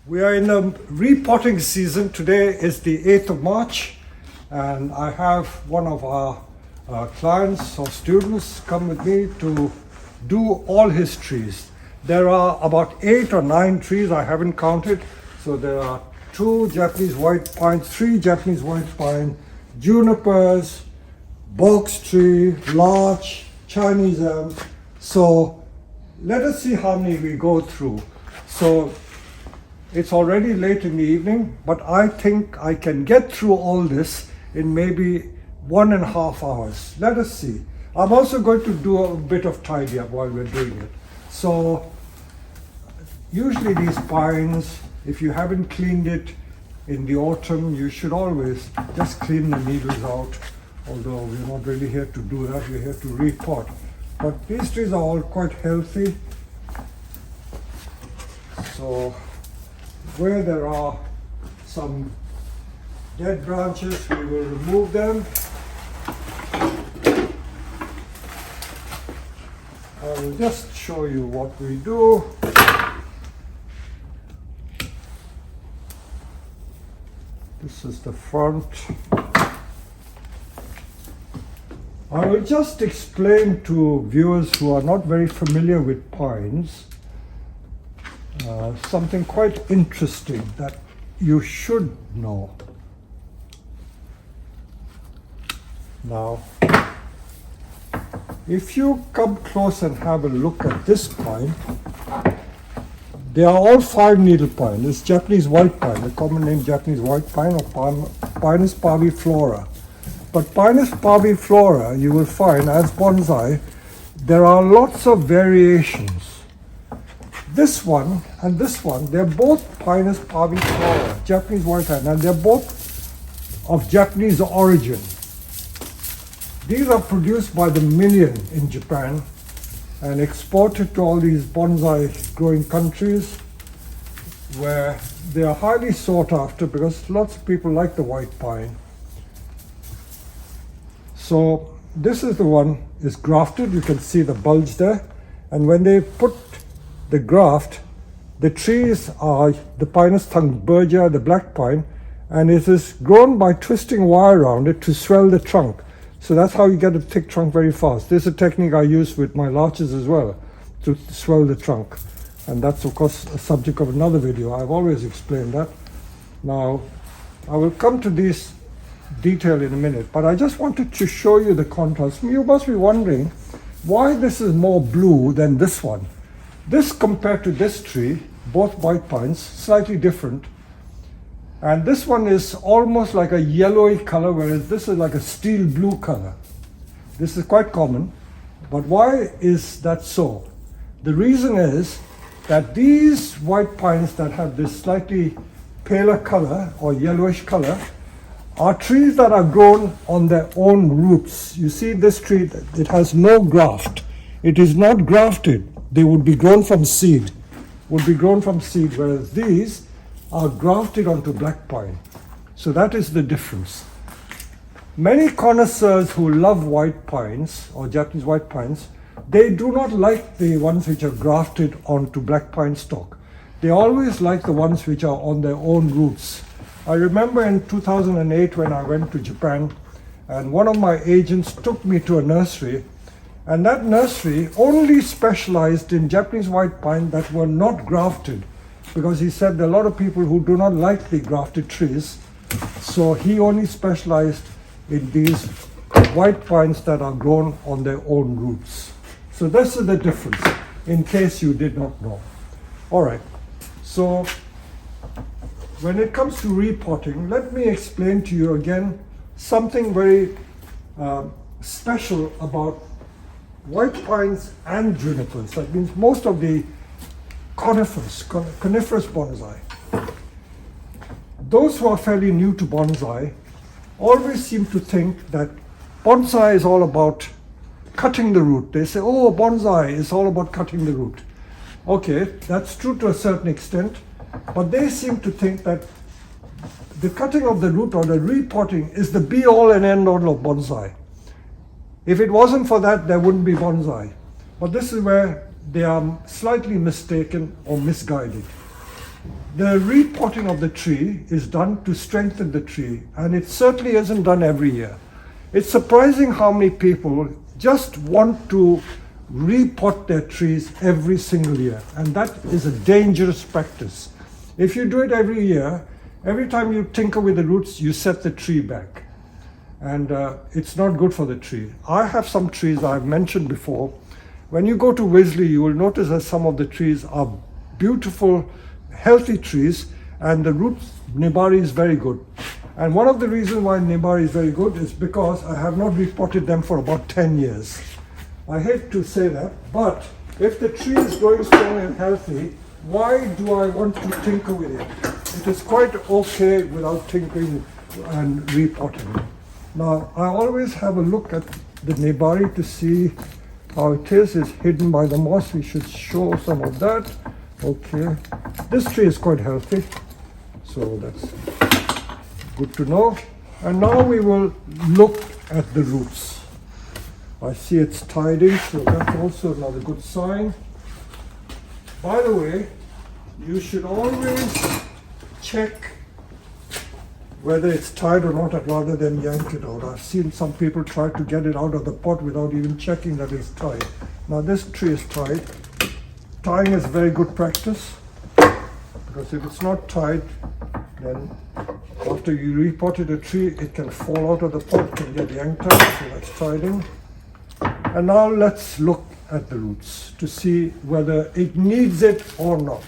We are in the repotting season. Today is the 8th of March, and I have one of our clients or students come with me to do all his trees. There are about 8 or 9 trees, I haven't counted. So there are 2 Japanese white pines, 3 Japanese white pine, junipers, box tree, larch, Chinese elm. So let us see how many we go through. So it's already late in the evening, but I think I can get through all this in maybe 1.5 hours. Let us see. I'm also going to do a bit of tidy up while we're doing it. So usually these pines, if you haven't cleaned it in the autumn, you should always just clean the needles out. Although we're not really here to do that, we're here to repot. But these trees are all quite healthy. So where there are some dead branches, we will remove them. I will just show you what we do. This is the front. I will just explain to viewers who are not very familiar with pines something quite interesting that you should know. Now, if you come close and have a look at this pine, they are all 5-needle pine. It's Japanese white pine, the common name Japanese white pine or Pinus parviflora. But Pinus parviflora, you will find as bonsai, there are lots of variations. This one and this one, they're both Pinus parviflora, Japanese white pine, and they're both of Japanese origin. These are produced by the million in Japan and exported to all these bonsai growing countries where they are highly sought after because lots of people like the white pine. So this is the one is grafted. You can see the bulge there. And when they put the graft, the trees are the Pinus thunbergia, the black pine, and it is grown by twisting wire around it to swell the trunk. So that's how you get a thick trunk very fast. This is a technique I use with my larches as well, to swell the trunk. And that's of course a subject of another video. I've always explained that. Now, I will come to this detail in a minute, but I just wanted to show you the contrast. You must be wondering why this is more blue than this one. This compared to this tree, both white pines, slightly different. And this one is almost like a yellowy color, whereas this is like a steel blue color. This is quite common. But why is that so? The reason is that these white pines that have this slightly paler color or yellowish color are trees that are grown on their own roots. You see this tree, it has no graft. It is not grafted. They would be grown from seed, whereas these are grafted onto black pine. So that is the difference. Many connoisseurs who love white pines or Japanese white pines, they do not like the ones which are grafted onto black pine stock. They always like the ones which are on their own roots. I remember in 2008 when I went to Japan, and one of my agents took me to a nursery, and that nursery only specialized in Japanese white pine that were not grafted, because he said there are a lot of people who do not like the grafted trees. So he only specialized in these white pines that are grown on their own roots. So this is the difference, in case you did not know. All right, so when it comes to repotting, let me explain to you again something very special about white pines and junipers. That means most of the coniferous bonsai. Those who are fairly new to bonsai always seem to think that bonsai is all about cutting the root. They say, oh, bonsai is all about cutting the root. Okay, that's true to a certain extent, but they seem to think that the cutting of the root or the repotting is the be-all and end-all of bonsai. If it wasn't for that, there wouldn't be bonsai. But this is where they are slightly mistaken or misguided. The repotting of the tree is done to strengthen the tree, and it certainly isn't done every year. It's surprising how many people just want to repot their trees every single year, and that is a dangerous practice. If you do it every year, every time you tinker with the roots, you set the tree back, and it's not good for the tree. I have some trees I've mentioned before. When you go to Wisley, you will notice that some of the trees are beautiful, healthy trees, and the roots Nibari is very good. And one of the reasons why Nibari is very good is because I have not repotted them for about 10 years. I hate to say that, but if the tree is growing strong and healthy, why do I want to tinker with it? It is quite okay without tinkering and repotting. Now, I always have a look at the Nibari to see how it is. It's hidden by the moss. We should show some of that. Okay, this tree is quite healthy, so that's good to know. And now we will look at the roots. I see it's tied in, so that's also another good sign. By the way, you should always check whether it's tied or not rather than yank it out. I've seen some people try to get it out of the pot without even checking that it's tied. Now this tree is tied. Tying is very good practice, because if it's not tied, then after you repotted a tree, it can fall out of the pot, can get yanked out, so that's tied in. And now let's look at the roots to see whether it needs it or not.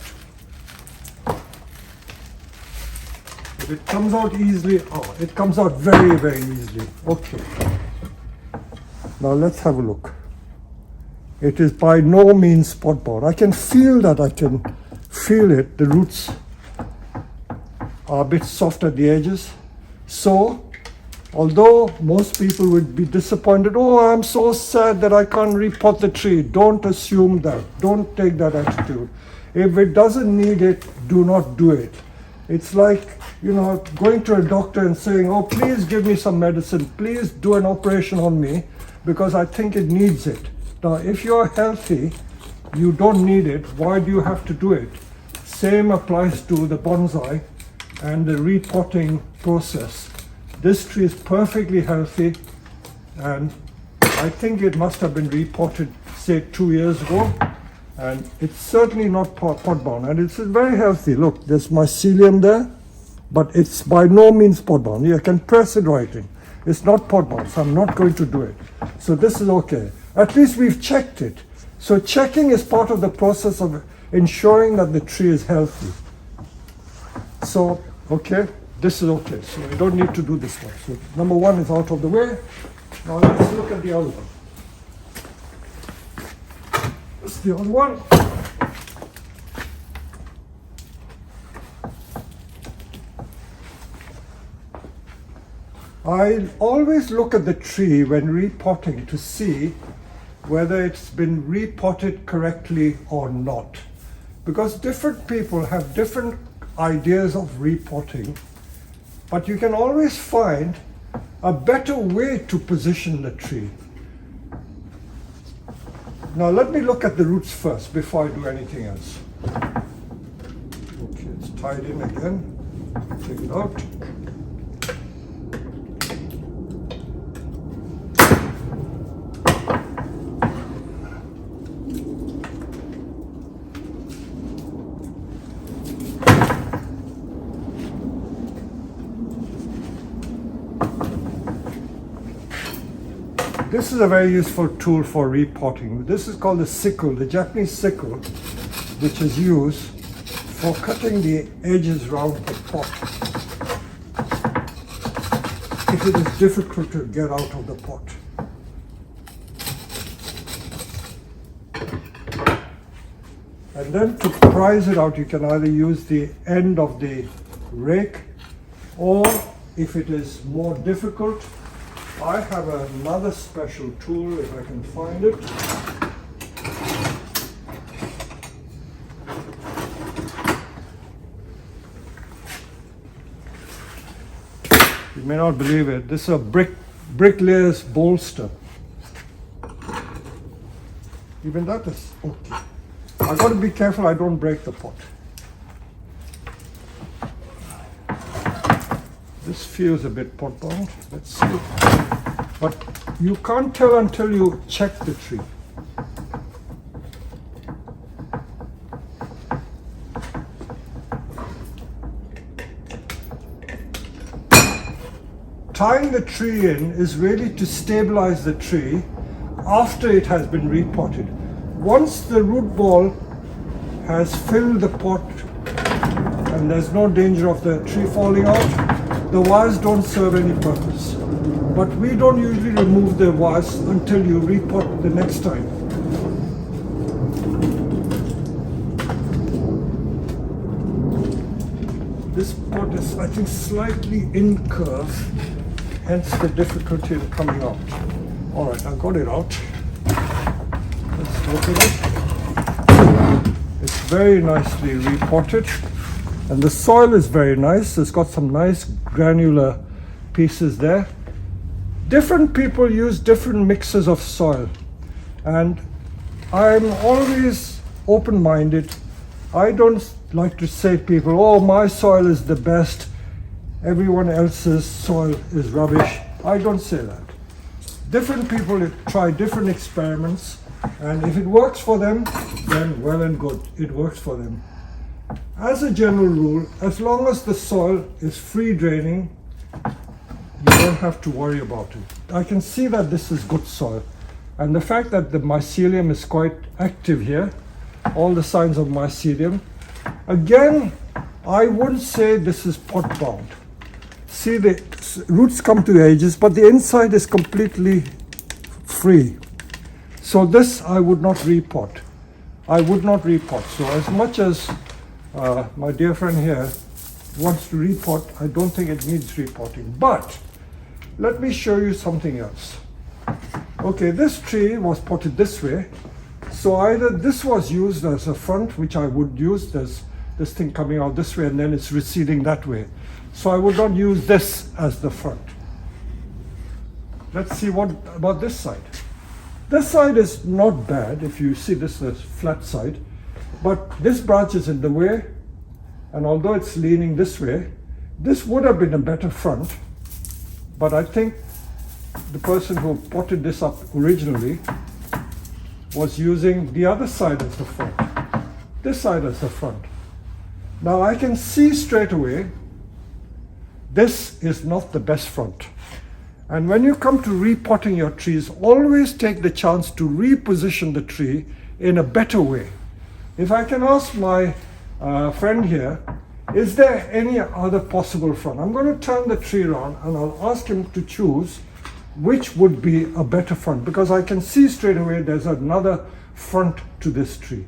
If it comes out easily, it comes out very, very easily. Okay. Now let's have a look. It is by no means pot bound. I can feel that, I can feel it. The roots are a bit soft at the edges. So, although most people would be disappointed, oh, I'm so sad that I can't repot the tree. Don't assume that. Don't take that attitude. If it doesn't need it, do not do it. It's like, going to a doctor and saying, oh, please give me some medicine. Please do an operation on me because I think it needs it. Now, if you're healthy, you don't need it. Why do you have to do it? Same applies to the bonsai and the repotting process. This tree is perfectly healthy, and I think it must have been repotted, say, 2 years ago, and it's certainly not pot bound, and it's very healthy. Look, there's mycelium there, but it's by no means pot bound. You can press it right in. It's not pot bound, so I'm not going to do it. So this is okay. At least we've checked it. So checking is part of the process of ensuring that the tree is healthy. So, okay, this is okay. So we don't need to do this one. So number one is out of the way. Now let's look at the other one. This is the other one. I always look at the tree when repotting to see whether it's been repotted correctly or not. Because different people have different ideas of repotting, but you can always find a better way to position the tree. Now let me look at the roots first before I do anything else. Okay, it's tied in again. Take it out. This is a very useful tool for repotting. This is called the sickle, the Japanese sickle, which is used for cutting the edges around the pot if it is difficult to get out of the pot. And then to prise it out, you can either use the end of the rake, or if it is more difficult, I have another special tool, if I can find it. You may not believe it. This is a bricklayer's bolster. Even that is okay. I've got to be careful I don't break the pot. This feels a bit pot bound. Let's see. But you can't tell until you check the tree. Tying the tree in is really to stabilize the tree after it has been repotted. Once the root ball has filled the pot and there's no danger of the tree falling out, the wires don't serve any purpose. But we don't usually remove the wires until you repot the next time. This pot is, I think, slightly in curve, hence the difficulty in coming out. All right, I got it out. Let's look at it. It's very nicely repotted, and the soil is very nice. It's got some nice granular pieces there. Different people use different mixes of soil, and I'm always open-minded. I don't like to say to people, oh, my soil is the best, everyone else's soil is rubbish. I don't say that. Different people try different experiments, and if it works for them, then well and good, it works for them. As a general rule, as long as the soil is free draining, you don't have to worry about it. I can see that this is good soil, and the fact that the mycelium is quite active here, all the signs of mycelium. Again, I wouldn't say this is pot bound. See, the roots come to the edges, but the inside is completely free. So this I would not repot. I would not repot. So as much as my dear friend here wants to repot, I don't think it needs repotting. But let me show you something else. Okay, this tree was potted this way. So either this was used as a front, which I would use, there's this thing coming out this way and then it's receding that way. So I would not use this as the front. Let's see what about this side. This side is not bad, if you see this as flat side, but this branch is in the way, and although it's leaning this way, this would have been a better front, but I think the person who potted this up originally was using the other side as the front, this side as the front. Now I can see straight away this is not the best front. And when you come to repotting your trees, always take the chance to reposition the tree in a better way. If I can ask my friend here, is there any other possible front? I'm going to turn the tree around and I'll ask him to choose which would be a better front, because I can see straight away there's another front to this tree.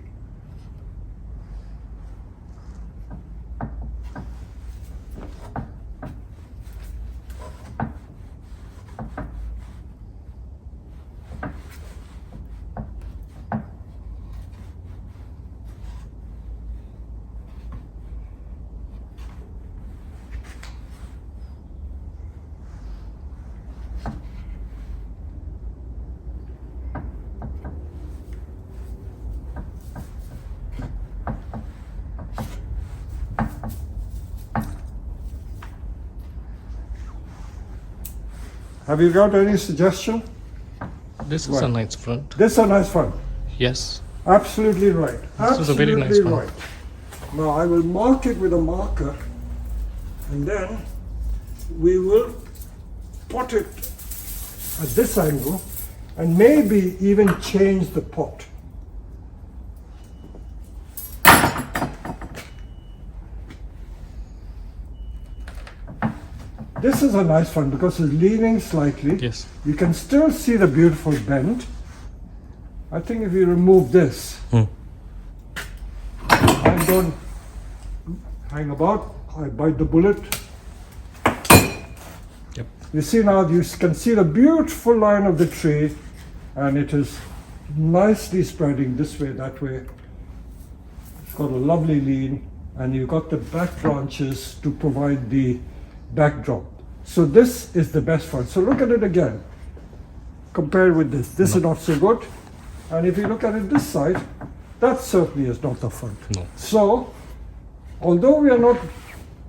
Have you got any suggestion? This is a nice front. This is a nice front. Yes. Absolutely right. This is a very nice front. Right. Now I will mark it with a marker, and then we will pot it at this angle and maybe even change the pot. This is a nice one because it's leaning slightly. Yes. You can still see the beautiful bend. I think if you remove this, I don't hang about, I bite the bullet. Yep. You see now, you can see the beautiful line of the tree, and it is nicely spreading this way, that way. It's got a lovely lean, and you've got the back branches to provide the backdrop. So this is the best front. So look at it again. Compare with this. This is not so good. And if you look at it this side, that certainly is not the front. No. So, although we are not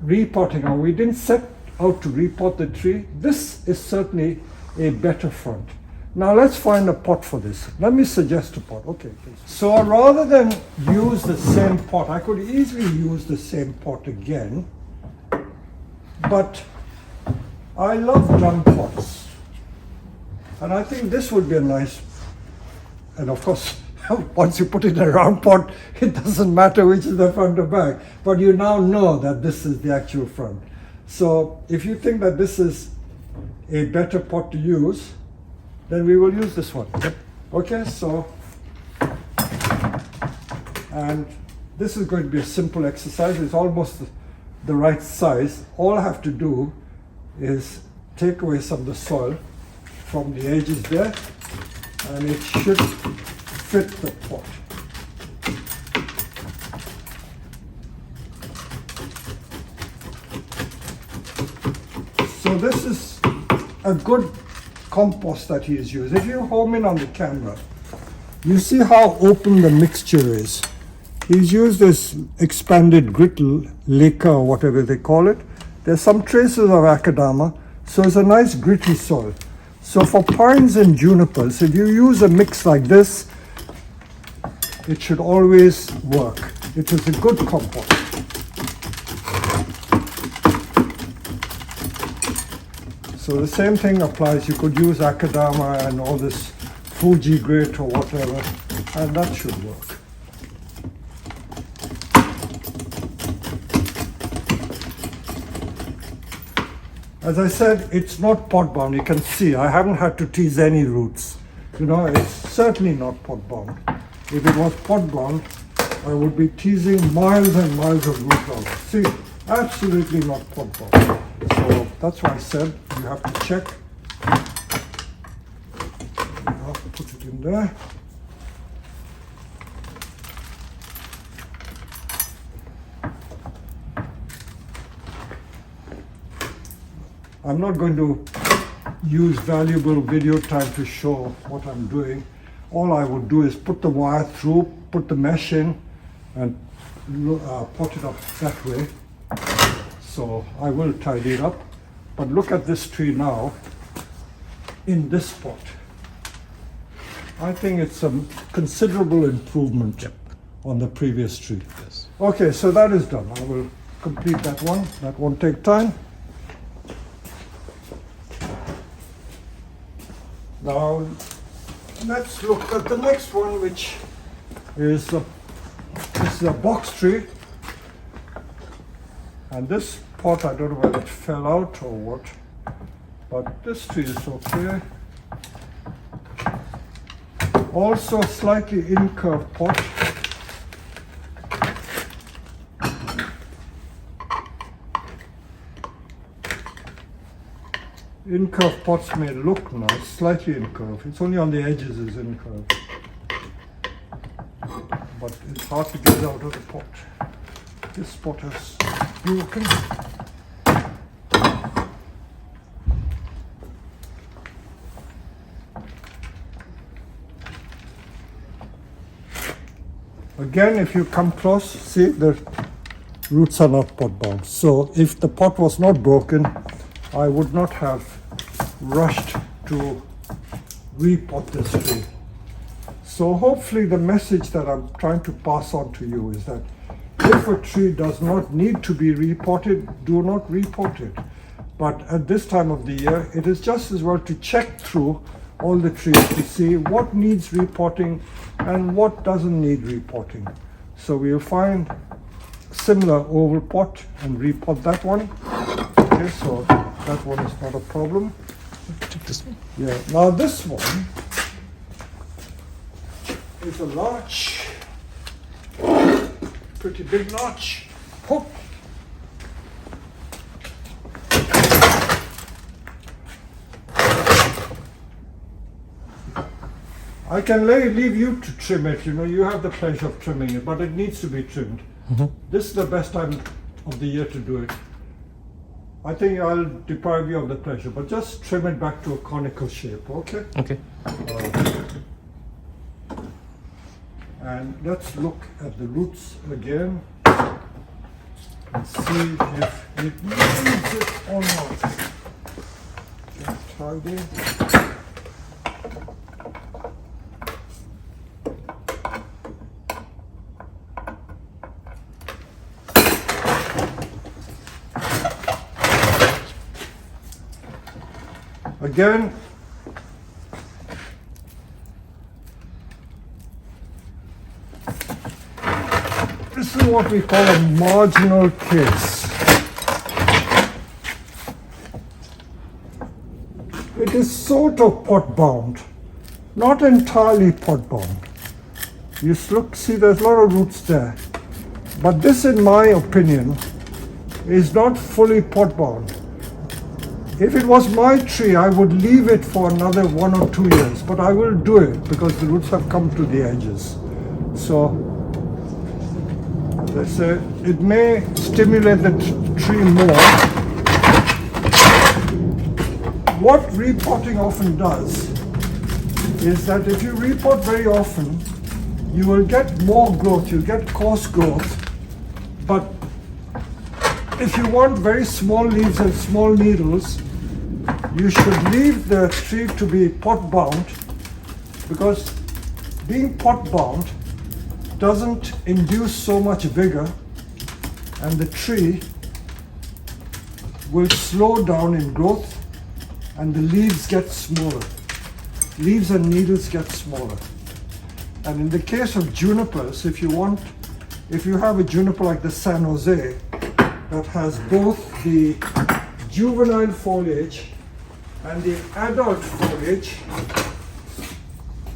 repotting, or we didn't set out to repot the tree, this is certainly a better front. Now let's find a pot for this. Let me suggest a pot. Okay, please. So rather than use the same pot, I could easily use the same pot again, but I love drum pots. And I think this would be a nice, and of course, once you put it in a round pot, it doesn't matter which is the front or back, but you now know that this is the actual front. So if you think that this is a better pot to use, then we will use this one. Yep. Okay, so, and this is going to be a simple exercise. It's almost the right size. All I have to do is take away some of the soil from the edges there, and it should fit the pot. So this is a good compost that he has used. If you home in on the camera, you see how open the mixture is. He's used this expanded grit lacquer or whatever they call it. There's some traces of akadama, so it's a nice gritty soil. So for pines and junipers, if you use a mix like this, it should always work. It is a good compost. So the same thing applies. You could use akadama and all this Fuji grit or whatever, and that should work. As I said, it's not pot bound. You can see I haven't had to tease any roots. You know, it's certainly not pot bound. If it was pot bound, I would be teasing miles and miles of root out. See, absolutely not pot bound. So that's why I said you have to check. You have to put it in there. I'm not going to use valuable video time to show what I'm doing. All I would do is put the wire through, put the mesh in, and pot it up that way. So I will tidy it up. But look at this tree now in this pot. I think it's a considerable improvement on the previous tree. Yes. Okay, so that is done. I will complete that one. That won't take time. Now let's look at the next one, which is this is a box tree, and this pot, I don't know whether it fell out or what, but this tree is okay. Also slightly incurved pot. Incurved pots may look nice, slightly incurved. It's only on the edges is incurved. But it's hard to get it out of the pot. This pot has broken. Again, if you come close, see the roots are not pot bound. So if the pot was not broken, I would not have rushed to repot this tree. So hopefully the message that I'm trying to pass on to you is that if a tree does not need to be repotted, do not repot it. But at this time of the year, it is just as well to check through all the trees to see what needs repotting and what doesn't need repotting. So we'll find similar oval pot and repot that one. Okay, so that one is not a problem. Take this one. Yeah, now this one is a larch, pretty big larch. Oh. I can leave you to trim it, you know, you have the pleasure of trimming it, but it needs to be trimmed. Mm-hmm. This is the best time of the year to do it. I think I'll deprive you of the pleasure, but just trim it back to a conical shape, okay? Okay. And let's look at the roots again. and see if it needs it or not. Just tidy. Again, this is what we call a marginal case. It is sort of pot bound, not entirely pot bound. You look, see there's a lot of roots there. But this, in my opinion, is not fully pot bound. If it was my tree, I would leave it for another 1 or 2 years, but I will do it because the roots have come to the edges. So, they say it may stimulate the tree more. What repotting often does is that if you repot very often, you will get more growth, you get coarse growth, but if you want very small leaves and small needles, you should leave the tree to be pot bound, because being pot bound doesn't induce so much vigor, and the tree will slow down in growth and the leaves get smaller. Leaves and needles get smaller. And in the case of junipers, if you have a juniper like the San Jose that has both the juvenile foliage and the adult foliage,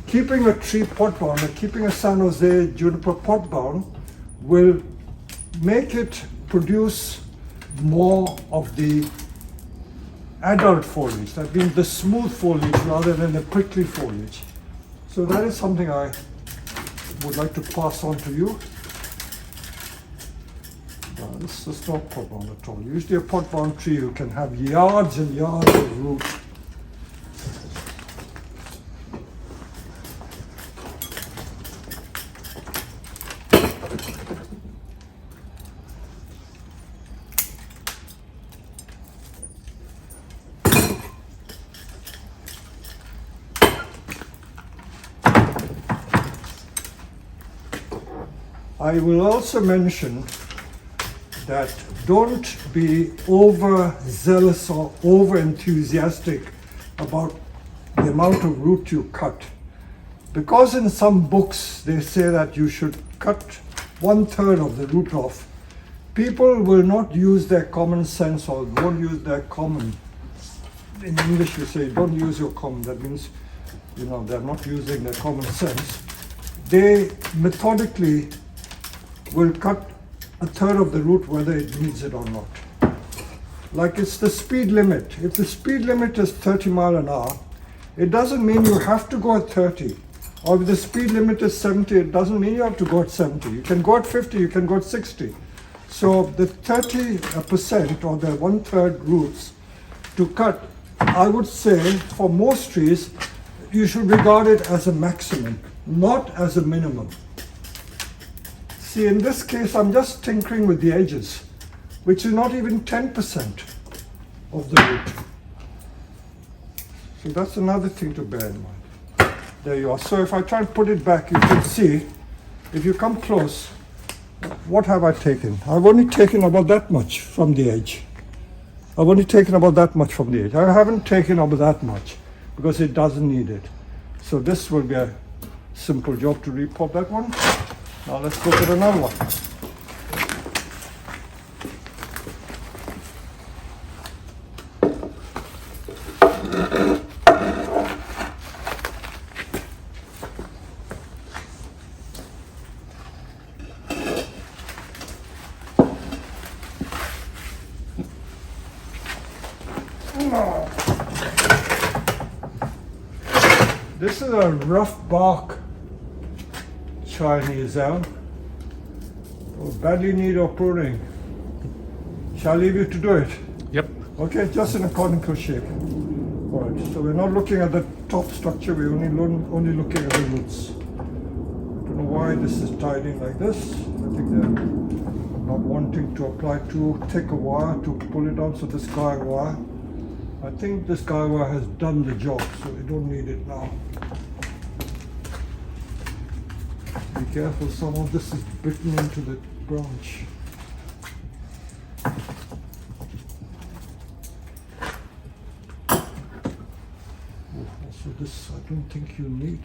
keeping a tree pot bound or keeping a San Jose juniper pot bound will make it produce more of the adult foliage, that means the smooth foliage rather than the prickly foliage. So that is something I would like to pass on to you. This is not pot bound at all. Usually a pot bound tree, you can have yards and yards of roots. I will also mention that don't be overzealous or over enthusiastic about the amount of root you cut. Because in some books they say that you should cut 1/3 of the root off, people will not use their common sense or won't use their common. In English we say don't use your common, that means they're not using their common sense. They methodically will cut 1/3 of the root whether it needs it or not. Like it's the speed limit. If the speed limit is 30 miles an hour, it doesn't mean you have to go at 30. Or if the speed limit is 70, it doesn't mean you have to go at 70. You can go at 50, you can go at 60. So the 30% or the 1/3 roots to cut, I would say for most trees, you should regard it as a maximum, not as a minimum. See, in this case, I'm just tinkering with the edges, which is not even 10% of the root. So that's another thing to bear in mind. There you are. So if I try and put it back, you can see, if you come close, what have I taken? I've only taken about that much from the edge. I've only taken about that much from the edge. I haven't taken about that much because it doesn't need it. So this will be a simple job to repot that one. Now let's look at another one. This is a rough bark Chinese elm. Badly need of pruning. Shall I leave you to do it? Yep. Okay, just in a conical shape. Alright, so we're not looking at the top structure, we're only looking at the roots. I don't know why this is tied in like this. I think they're not wanting to apply too thick a wire to pull it on. So this guy wire, I think this guy wire has done the job, so we don't need it now. Be careful, some of this is bitten into the branch. Also this I don't think you need.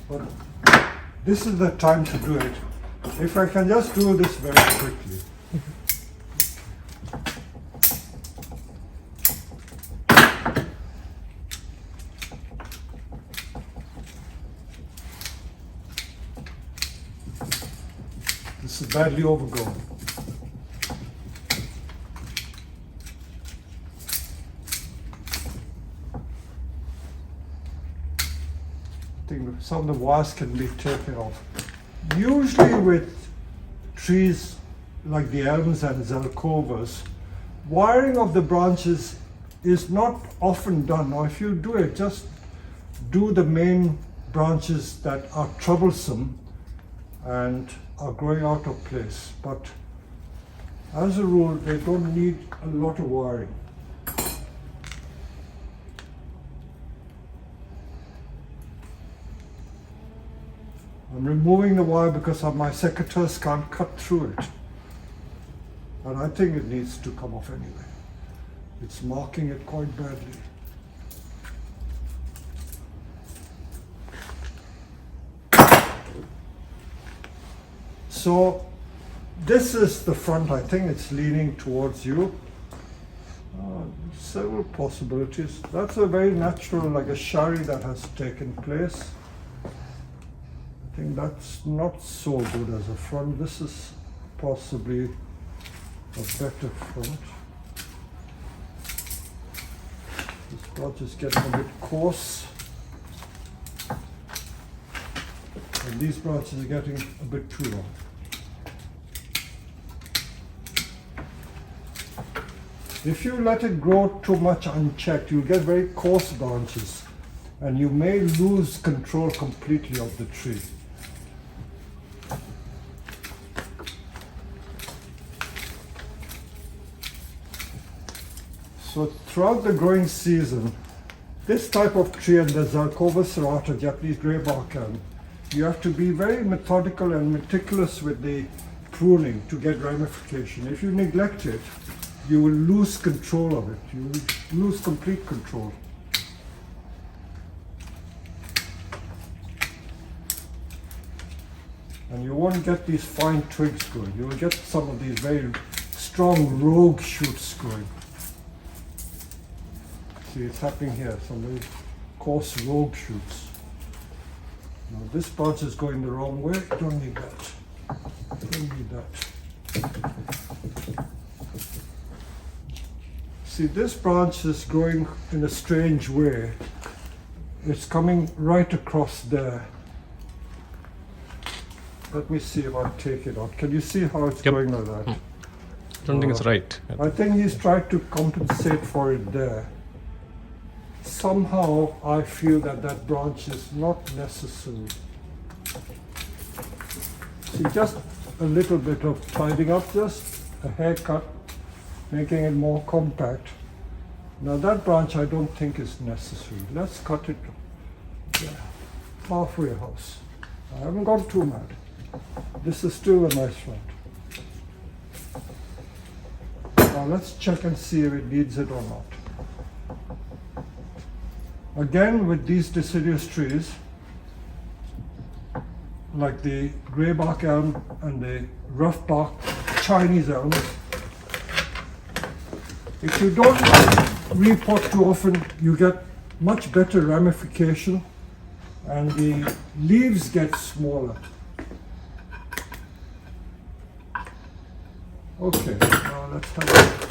But this is the time to do it. If I can just do this very quickly. This is badly overgrown. I think some of the wires can be taken off. Usually with trees like the elms and zelkovas, wiring of the branches is not often done, or if you do it, just do the main branches that are troublesome and are growing out of place. But as a rule, they don't need a lot of wiring. I'm removing the wire because my secateurs can't cut through it. And I think it needs to come off anyway. It's marking it quite badly. So this is the front. I think it's leaning towards you. Several possibilities. That's a very natural, like a shari that has taken place. I think that's not so good as a front. This is possibly a better front. This branch is getting a bit coarse. And these branches are getting a bit too long. If you let it grow too much unchecked, you get very coarse branches and you may lose control completely of the tree. So throughout the growing season, this type of tree and the Zelkova serrata, Japanese greybark elm, you have to be very methodical and meticulous with the pruning to get ramification. If you neglect it, you will lose control of it. You will lose complete control. And you won't get these fine twigs growing. You will get some of these very strong rogue shoots growing. See, it's happening here, some very coarse rogue shoots. Now this branch is going the wrong way. Don't need that. Don't need that. See, this branch is growing in a strange way. It's coming right across there. Let me see if I take it out. Can you see how it's going like that? Don't think it's right. I think he's tried to compensate for it there. Somehow I feel that that branch is not necessary. See, just a little bit of tidying up, just a haircut, making it more compact. Now that branch I don't think is necessary. Let's cut it halfway house. I haven't gone too mad. This is still a nice front. Now let's check and see if it needs it or not. Again, with these deciduous trees, like the greybark elm and the rough bark Chinese elm, if you don't repot too often, you get much better ramification and the leaves get smaller. Okay, now let's have a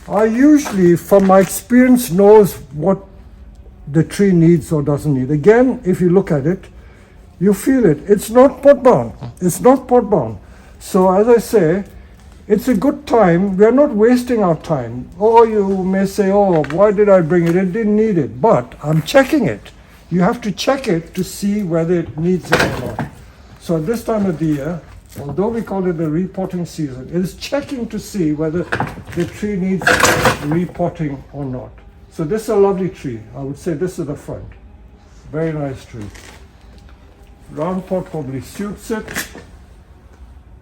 I usually, from my experience, knows what the tree needs or doesn't need. Again, if you look at it, You feel it. It's not pot bound. It's not pot bound. So as I say, it's a good time. We are not wasting our time. Or you may say, oh, why did I bring it? It didn't need it. But I'm checking it. You have to check it to see whether it needs it or not. So at this time of the year, although we call it the repotting season, it is checking to see whether the tree needs repotting or not. So this is a lovely tree. I would say this is the front. Very nice tree. Round pot probably suits it.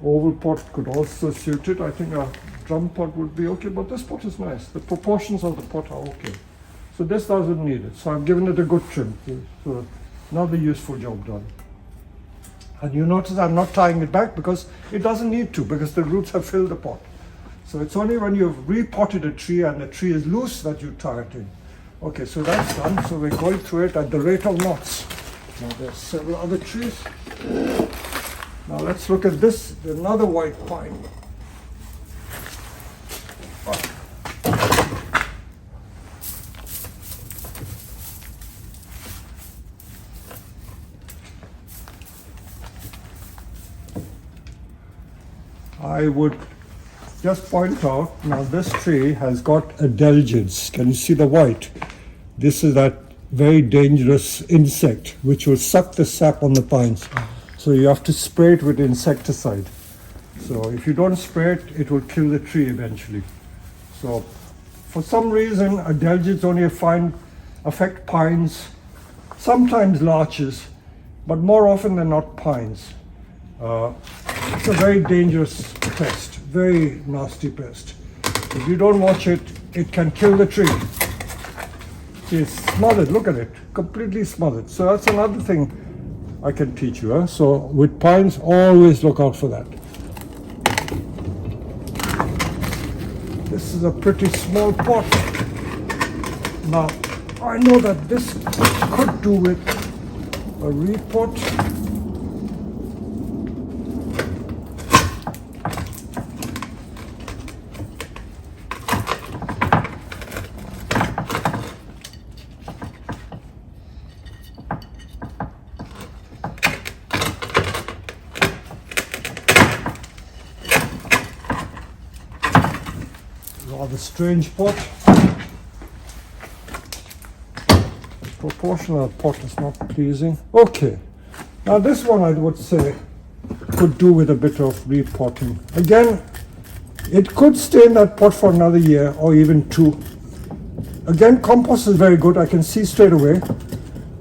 Oval pot could also suit it. I think a drum pot would be okay, but this pot is nice. The proportions of the pot are okay. So this doesn't need it. So I've given it a good trim. So another useful job done. And you notice I'm not tying it back because it doesn't need to, because the roots have filled the pot. So it's only when you've repotted a tree and the tree is loose that you tie it in. Okay, so that's done. So we're going through it at the rate of knots. Now there's several other trees. Now let's look at this, another white pine. I would just point out, now this tree has got adelgids. Can you see the white? This is that very dangerous insect which will suck the sap on the pines. So you have to spray it with insecticide. So if you don't spray it, it will kill the tree eventually. So for some reason, adelgids only affect pines, sometimes larches, but more often than not pines. It's a very dangerous pest, very nasty pest. If you don't watch it, it can kill the tree. See, it's smothered, look at it, completely smothered. So that's another thing I can teach you. Huh? So with pines, always look out for that. This is a pretty small pot. Now, I know that this could do with a repot. Rather strange pot. The proportion of the pot is not pleasing. Okay, now this one I would say could do with a bit of repotting. Again, it could stay in that pot for another year or even two. Again, compost is very good. I can see straight away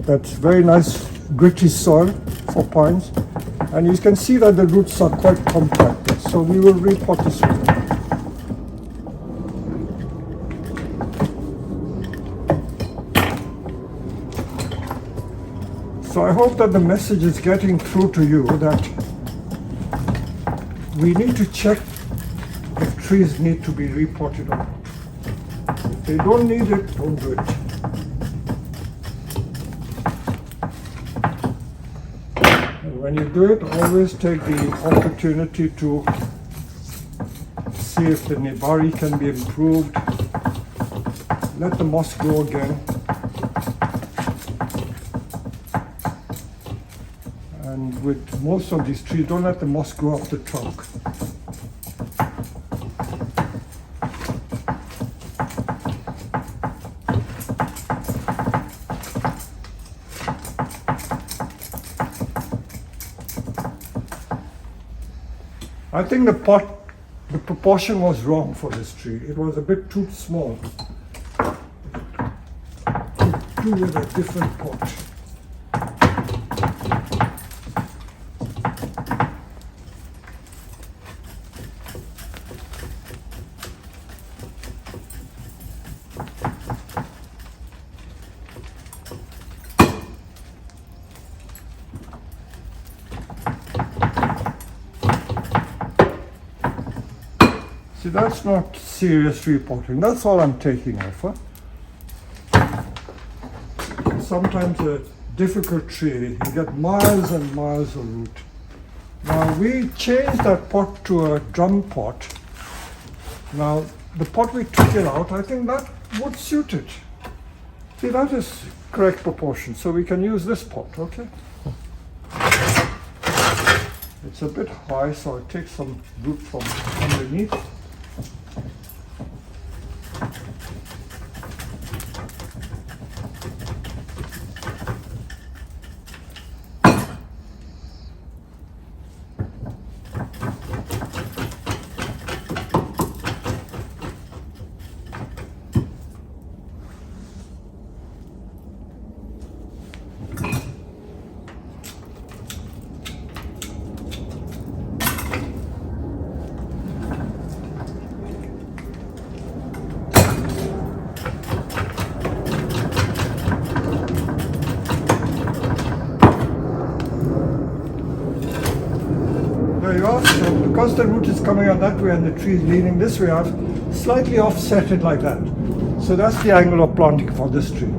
that's very nice gritty soil for pines, and you can see that the roots are quite compact. So we will repot this one. So I hope that the message is getting through to you that we need to check if trees need to be repotted or not. If they don't need it, don't do it. And when you do it, always take the opportunity to see if the nibari can be improved. Let the moss grow again. And with most of these trees, don't let the moss grow up the trunk. I think the proportion was wrong for this tree. It was a bit too small. To do with a different pot. See, that's not serious repotting. That's all I'm taking off. Huh? Sometimes a difficult tree, you get miles and miles of root. Now we changed that pot to a drum pot. Now the pot we took it out, I think that would suit it. See, that is correct proportion, so we can use this pot, okay? It's a bit high, so I'll take some root from underneath. There you are. So because the root is coming out that way and the tree is leaning this way, I've slightly offset it like that. So that's the angle of planting for this tree.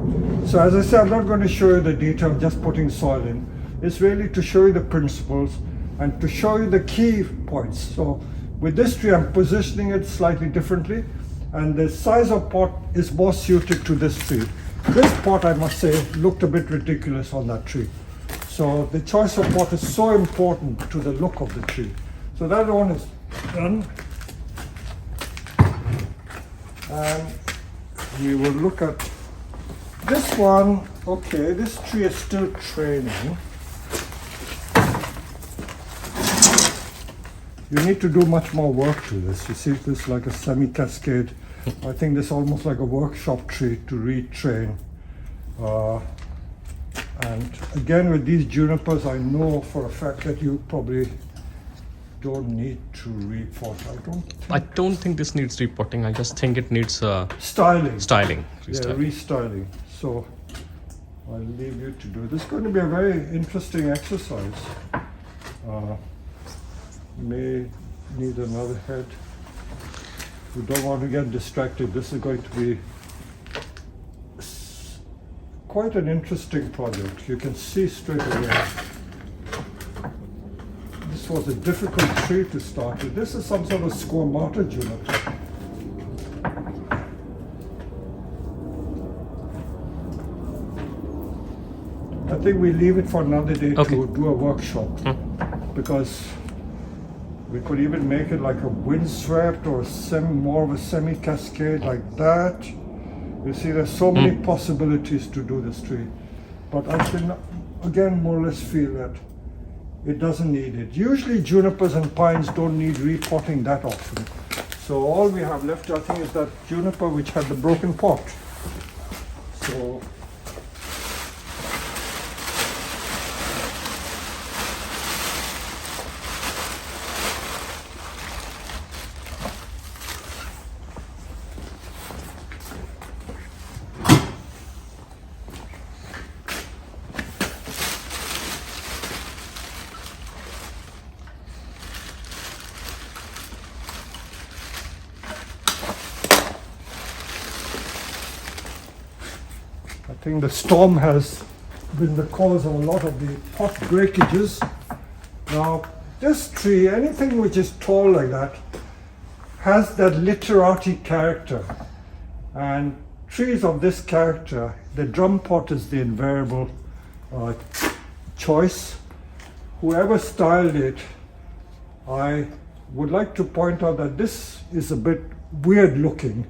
So as I said, I'm not going to show you the detail, I'm just putting soil in. It's really to show you the principles and to show you the key points. So with this tree, I'm positioning it slightly differently, and the size of pot is more suited to this tree. This pot, I must say, looked a bit ridiculous on that tree. So the choice of pot is so important to the look of the tree. So that one is done. And we will look at this one. Okay, this tree is still training. You need to do much more work to this. You see, this is like a semi-cascade. I think this is almost like a workshop tree to retrain. And again, with these junipers, I know for a fact that you probably don't need to repot. I don't think this needs repotting. I just think it needs styling. styling. Yeah, restyling. So I'll leave you to do it. This is going to be a very interesting exercise. May need another head. You don't want to get distracted. This is going to be quite an interesting project. You can see straight away. This was a difficult tree to start with. This is some sort of squamata juniper. I think we leave it for another day to do a workshop, because we could even make it like a windswept or more of a semi-cascade like that. You see, there's so many possibilities to do this tree. But I can, again, more or less feel that it doesn't need it. Usually junipers and pines don't need repotting that often. So all we have left, I think, is that juniper which had the broken pot. So I think the storm has been the cause of a lot of the pot breakages. Now, this tree, anything which is tall like that, has that literati character. And trees of this character, the drum pot is the invariable choice. Whoever styled it, I would like to point out that this is a bit weird looking.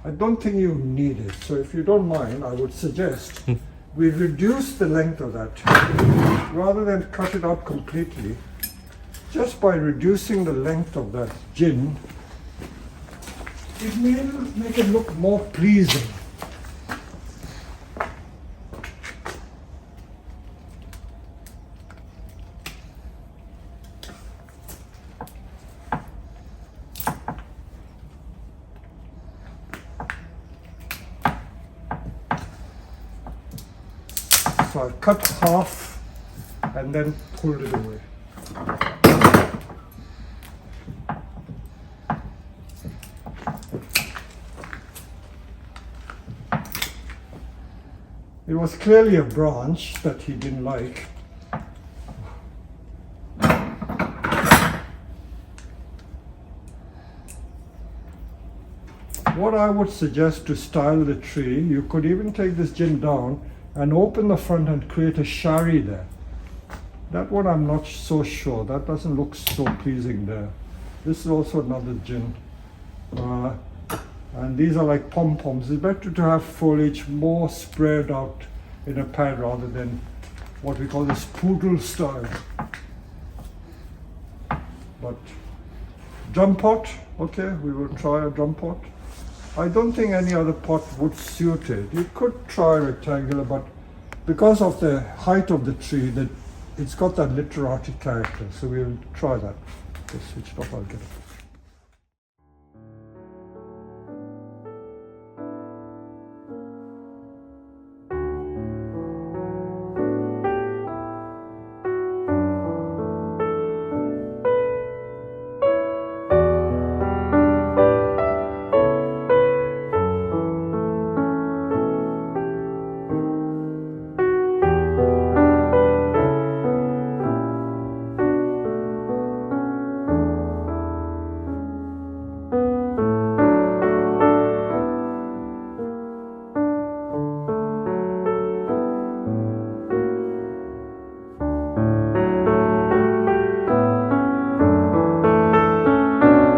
I don't think you need it. So if you don't mind, I would suggest we reduce the length of that rather than cut it out completely. Just by reducing the length of that gin, it may make it look more pleasing. So I cut half and then pulled it away. It was clearly a branch that he didn't like. What I would suggest to style the tree, you could even take this gin down and open the front and create a shari there. That one I'm not so sure. That doesn't look so pleasing there. This is also another gin. And these are like pom-poms. It's better to have foliage more spread out in a pad rather than what we call this poodle style. But drum pot, okay, we will try a drum pot. I don't think any other pot would suit it. You could try rectangular, but because of the height of the tree, that it's got that literati character, so we'll try that. Okay, switch it off, I'll get it.